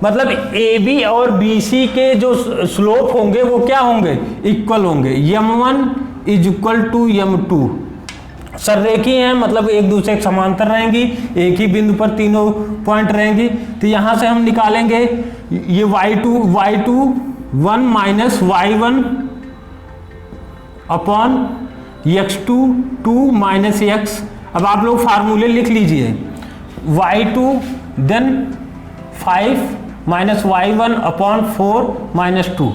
मतलब AB और BC के जो स्लोप होंगे वो क्या होंगे, इक्वल होंगे। M1 is equal to M2। संरेखी हैं मतलब एक दूसरे के समांतर रहेंगी, एक ही बिंदु पर तीनों पॉइंट रहेंगी। तो यहां से हम निकालेंगे ये y21 minus y1 upon x2 2 minus x। अब आप लोग फार्मूले लिख लीजिए, y2 then 5 minus y1 upon 4 minus 2।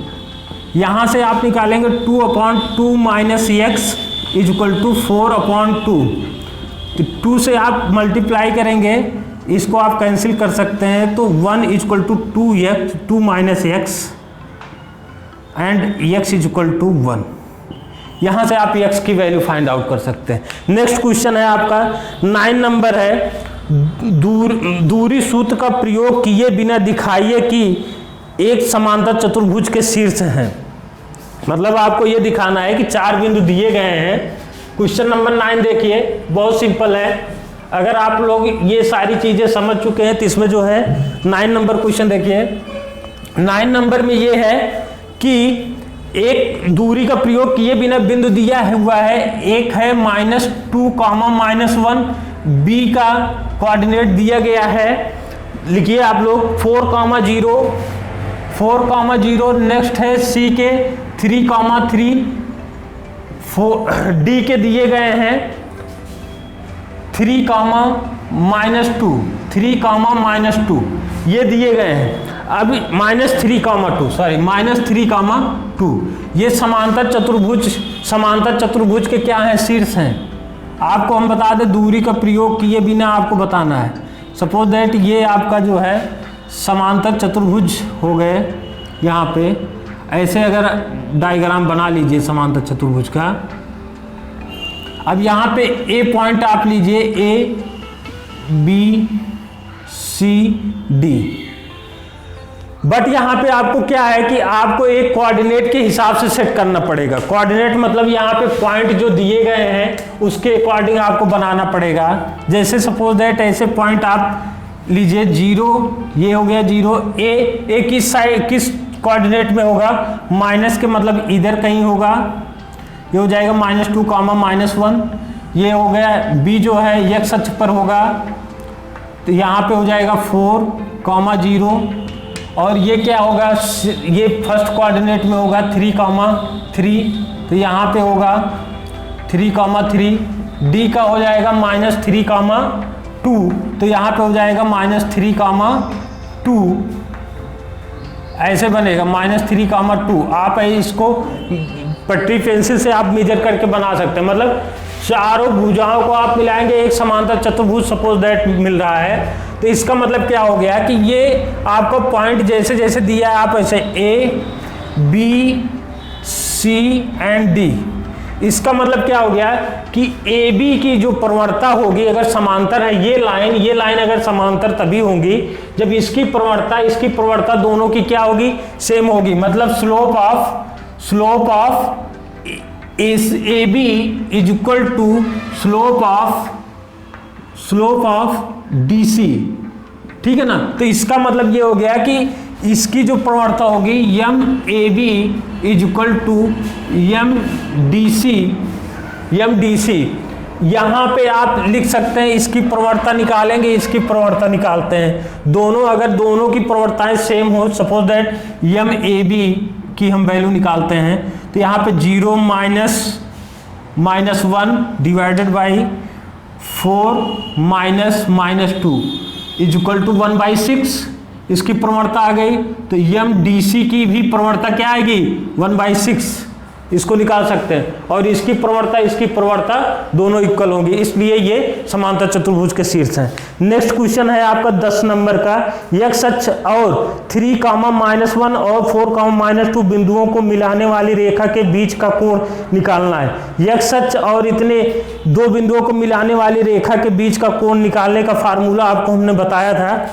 यहां से आप निकालेंगे 2 upon 2 minus x is equal to 4 upon 2। तो 2 से आप मल्टीप्लाई करेंगे, इसको आप कैंसिल कर सकते हैं, तो 1 is equal to 2 minus x and x is equal to 1। यहां से आप x की वैल्यू फाइंड आउट कर सकते हैं। नेक्स्ट क्वेश्चन है आपका 9 नंबर है, दूरी सूत्र का प्रयोग किए बिना दिखाइए कि एक समांतर चतुर्भुज के शीर्ष हैं। मतलब आपको ये दिखाना है कि 4 बिंदु दिए गए हैं। क्वेश्चन नंबर 9 देखिए, बहुत सिंपल है। अगर आप लोग ये सारी चीजें समझ चुके हैं तो इसमें जो है 9 नंबर क्वेश्चन देखिए। 9 नंबर में ये है कि एक दूरी का प्रयोग किए बिना बिंदु दिया हुआ है, एक है -2, -1, बी का कोऑर्डिनेट दिया गया है, लिखिए आप लोग 4,0, नेक्स्ट है सी के 3,3, डी के दिए गए हैं 3,-2, ये दिए गए हैं। अब -3,2, ये समांतर चतुर्भुज के क्या हैं, शीर्ष हैं। आपको हम बता दें दूरी का प्रयोग किए बिना आपको बताना है। सपोज दैट ये आपका जो है समांतर चतुर्भुज हो गए, यहाँ पे ऐसे अगर डायग्राम बना लीजिए समांतर चतुर्भुज का। अब यहाँ पे ए पॉइंट आप लीजिए, A B C D, but यहाँ पे आपको क्या है कि आपको एक कोऑर्डिनेट के हिसाब से सेट करना पड़ेगा। कोऑर्डिनेट मतलब यहाँ पे पॉइंट जो दिए गए हैं उसके अकॉर्डिंग आपको बनाना पड़ेगा। जैसे सपोज दैट ऐसे पॉइंट आप लीजिए 0, ये हो गया 0, ए किस साइड किस कोऑर्डिनेट में होगा, माइनस के मतलब इधर कहीं होगा, ये हो जाएगा -2, -1। ये हो गया बी जो है x अक्ष पर होगा, तो यहाँ पे हो जाएगा 4, 0, और ये क्या होगा, ये फर्स्ट कोऑर्डिनेट में होगा 3, तो यहाँ पे होगा 3, डी का हो जाएगा -3, तो यहाँ पे हो जाएगा -3, ऐसे बनेगा -3, आप इसको पट्टी पेंसिल से आप मेजर करके बना सकते हैं। मतलब चारों भुजाओं को आप मिलाएंगे, एक समांतर चतुर्भुज सपोज दैट मिल रहा है। तो इसका मतलब क्या हो गया कि ये आपको पॉइंट जैसे जैसे दिया है आप ऐसे A B C and D, इसका मतलब क्या हो गया कि ए बी की जो प्रवणता होगी अगर समांतर है, ये लाइन अगर समांतर तभी होगी जब इसकी प्रवणता दोनों की क्या होगी, सेम होगी। मतलब slope of A B is equal to slope of D C, ठीक है ना। तो इसका मतलब ये हो गया कि इसकी जो प्रवणता होगी M A B is equal to M D C. यहाँ पे आप लिख सकते हैं इसकी प्रवणता निकालेंगे, इसकी प्रवणता निकालते हैं। अगर दोनों की प्रवणताएं सेम हो, suppose that M A B की हम वैल्यू निकालते हैं, तो यहाँ पे 0 -1 divided by 4 -2 is equal to 1/6। इसकी प्रवणता आ गई तो MDC की भी प्रवणता क्या आएगी 1/6, इसको निकाल सकते हैं। और इसकी प्रवणता दोनों इक्वल होंगी, इसलिए ये समांतर चतुर्भुज के शीर्ष हैं। नेक्स्ट क्वेश्चन है आपका 10 नंबर का। x अक्ष और 3, -1 और 4, -2 बिंदुओं को मिलाने वाली रेखा के बीच का कोण निकालना है। x अक्ष और इतने दो बिंदुओं को मिलाने वाली रेखा के बीच का कोण निकालने का फार्मूला आपको हमने बताया था।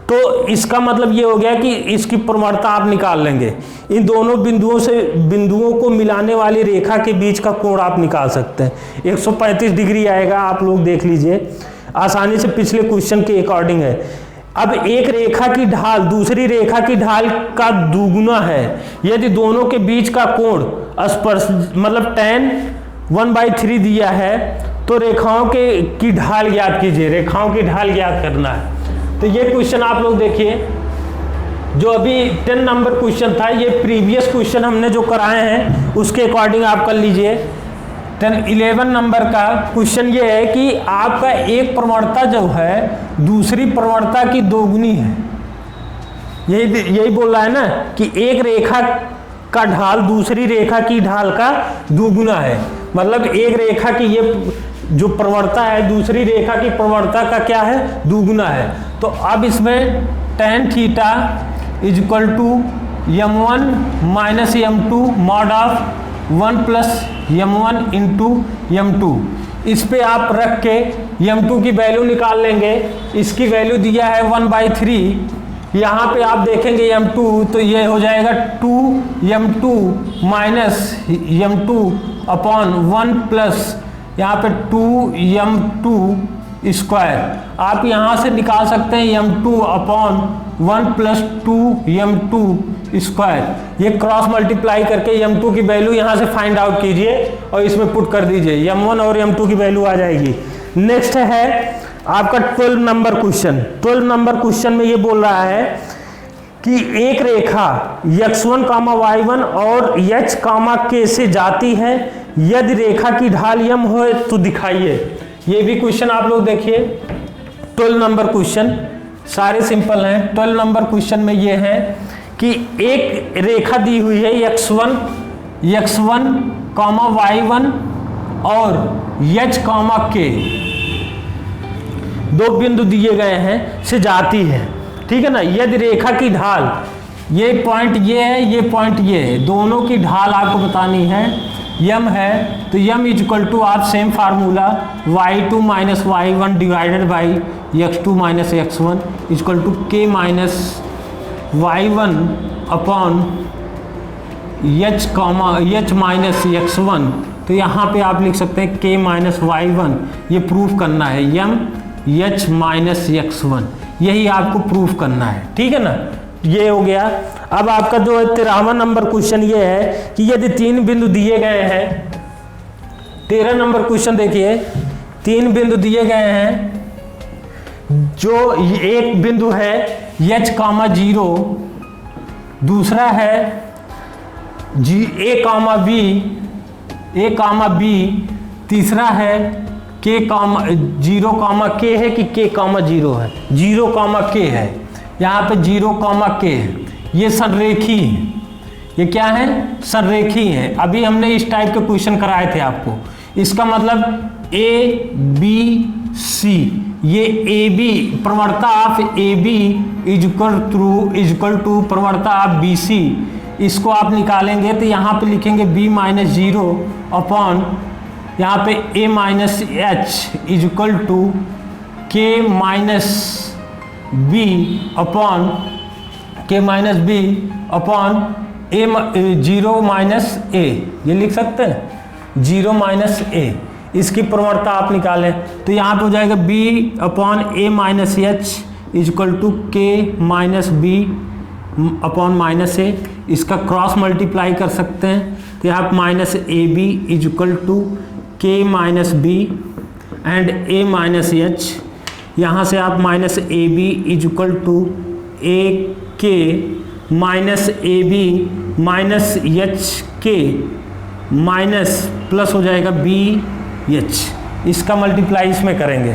तो इसका मतलब ये हो गया कि इसकी प्रवणता आप निकाल लेंगे। इन दोनों बिंदुओं को मिलाने वाली रेखा के बीच का कोण आप निकाल सकते हैं। 135 डिग्री आएगा, आप लोग देख लीजिए, आसानी से पिछले क्वेश्चन के अकॉर्डिंग है। अब एक रेखा की ढाल दूसरी रेखा की ढाल का दुगुना है। यदि दोनों के बीच का कोण स्पर्श मतलब tan 1/3 दिया है तो रेखाओं की ढाल ज्ञात कीजिए। रेखाओं की ढाल ज्ञात करना है। तो ये क्वेश्चन आप लोग देखिए, जो अभी 10 नंबर क्वेश्चन था, ये प्रीवियस क्वेश्चन हमने जो कराए हैं उसके अकॉर्डिंग आप कर लीजिए। 11 नंबर का क्वेश्चन ये है कि आपका एक प्रवणता जो है दूसरी प्रवणता की दोगुनी है। यही बोल रहा है ना कि एक रेखा का ढाल दूसरी रेखा की ढाल का दुगुना है। मतलब एक रेखा की ये जो प्रवणता है दूसरी रेखा की प्रवणता का क्या है दुगुना है। तो अब इसमें tan theta is equal to m1 - m2 mod of 1 + m1 into m2। इस पे आप रख के m2 की वैल्यू निकाल लेंगे। इसकी वैल्यू दिया है 1/3। यहाँ पे आप देखेंगे m2 तो ये हो जाएगा 2m2 - m2 अपॉन 1 प्लस यहाँ पे 2m2 स्क्वायर। आप यहाँ से निकाल सकते हैं m2 अपॉन 1 + 2m2 स्क्वायर। ये क्रॉस मल्टीप्लाई करके m2 की वैल्यू यहाँ से फाइंड आउट कीजिए और इसमें पुट कर दीजिए, m1 और m2 की वैल्यू आ जाएगी। नेक्स्ट है आपका 12 नंबर क्वेश्चन। 12 नंबर क्वेश्चन में ये बोल रहा है कि एक रेखा x1, y1 और h, k से जाती है। यदि रेखा की ढाल m हो तो दिखाइए। ये भी क्वेश्चन आप लोग देखिए, 12 नंबर क्वेश्चन सारे सिंपल हैं। 12 नंबर क्वेश्चन में ये है कि एक रेखा दी हुई है x1, y1 और h, k, दो बिंदु दिए गए हैं से जाती है। ठीक है ना। यदि रेखा की ढाल, ये पॉइंट ये है, ये पॉइंट ये है, दोनों की ढाल आपको बतानी है, m है तो m इज इक्वल टू आप same formula y2 - y1 divided by x2 - x1 is equal to k - y1 upon h x1। तो यहाँ पे आप लिख सकते हैं k - y1। ये प्रूफ करना है m h x1, यही आपको प्रूफ करना है। ठीक है ना। ये हो गया। अब आपका जो 13वां नंबर क्वेश्चन ये है कि यदि 3 बिंदु दिए गए हैं। 13 नंबर क्वेश्चन देखिए, 3 बिंदु दिए गए हैं। जो एक बिंदु है h, 0, दूसरा है a, b, तीसरा है k, 0, k है कि k, 0 है, 0, k है। यहाँ पे 0, k है। ये संरेखी है। ये क्या है? संरेखी है। अभी हमने इस टाइप के क्वेश्चन कराए थे आपको। इसका मतलब A, B, C, ये AB प्रवणता of AB is equal to प्रवणता ऑफ BC। इसको आप निकालेंगे तो यहाँ पे लिखेंगे B - 0 अपॉन यहाँ पे A - H is equal to K - B upon A 0 - A। ये लिख सकते हैं 0 - A। इसकी प्रवणता आप निकालें तो यहाँ पे हो जाएगा B upon A - H is equal to K - B upon -A। इसका क्रॉस मल्टीप्लाई कर सकते हैं तो यहाँ पे -AB is equal to K - B and A - H। यहाँ से आप -AB is equal to AK - AB - HK minus plus हो जाएगा BH, इसका मल्टीप्लाई इसमें करेंगे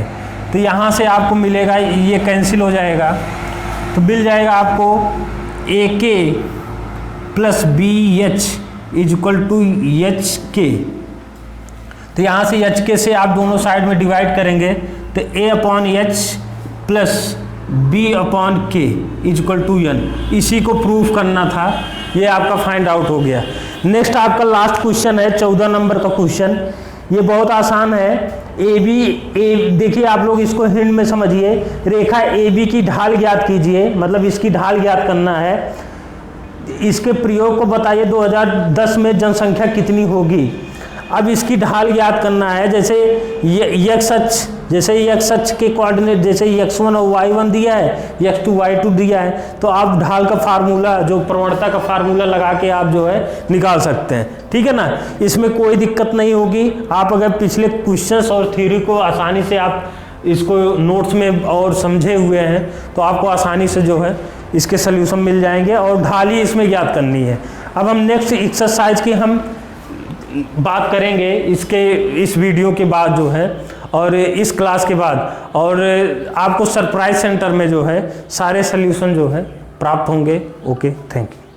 तो यहाँ से आपको मिलेगा, ये कैंसिल हो जाएगा तो मिल जाएगा आपको AK plus BH is equal to HK। तो यहाँ से HK से आप दोनों साइड में डिवाइड करेंगे तो A/H plus B/K is equal to N। इसी को प्रूफ करना था, ये आपका फाइंड आउट हो गया। नेक्स्ट आपका लास्ट क्वेश्चन है 14 नंबर का क्वेश्चन। ये बहुत आसान है। देखिए आप लोग इसको हिंट में समझिए, रेखा AB की ढाल ज्ञात कीजिए, मतलब इसकी ढाल ज्ञात करना है। इसके प्रयोग को बताइए 2010 में जनसंख्या कितनी होगी। अब इसकी ढाल ज्ञात करना है, जैसे x अक्ष के कोऑर्डिनेट जैसे x1 और y1 दिया है, x2 y2 दिया है, तो आप ढाल का फार्मूला, जो प्रवणता का फार्मूला लगा के आप जो है निकाल सकते हैं। ठीक है ना, इसमें कोई दिक्कत नहीं होगी। आप अगर पिछले क्वेश्चंस और थ्योरी को आसानी से आप इसको नोट्स में और समझे हुए हैं तो आपको आसानी से जो है इसके सल्यूशन मिल जाएंगे और ढाल ही इसमें ज्ञात करनी है। अब हम नेक्स्ट एक्सरसाइज की हम बात करेंगे इस वीडियो के बाद जो है, और इस क्लास के बाद, और आपको सरप्राइज सेंटर में जो है सारे सल्यूशन जो है प्राप्त होंगे। Okay, thank you.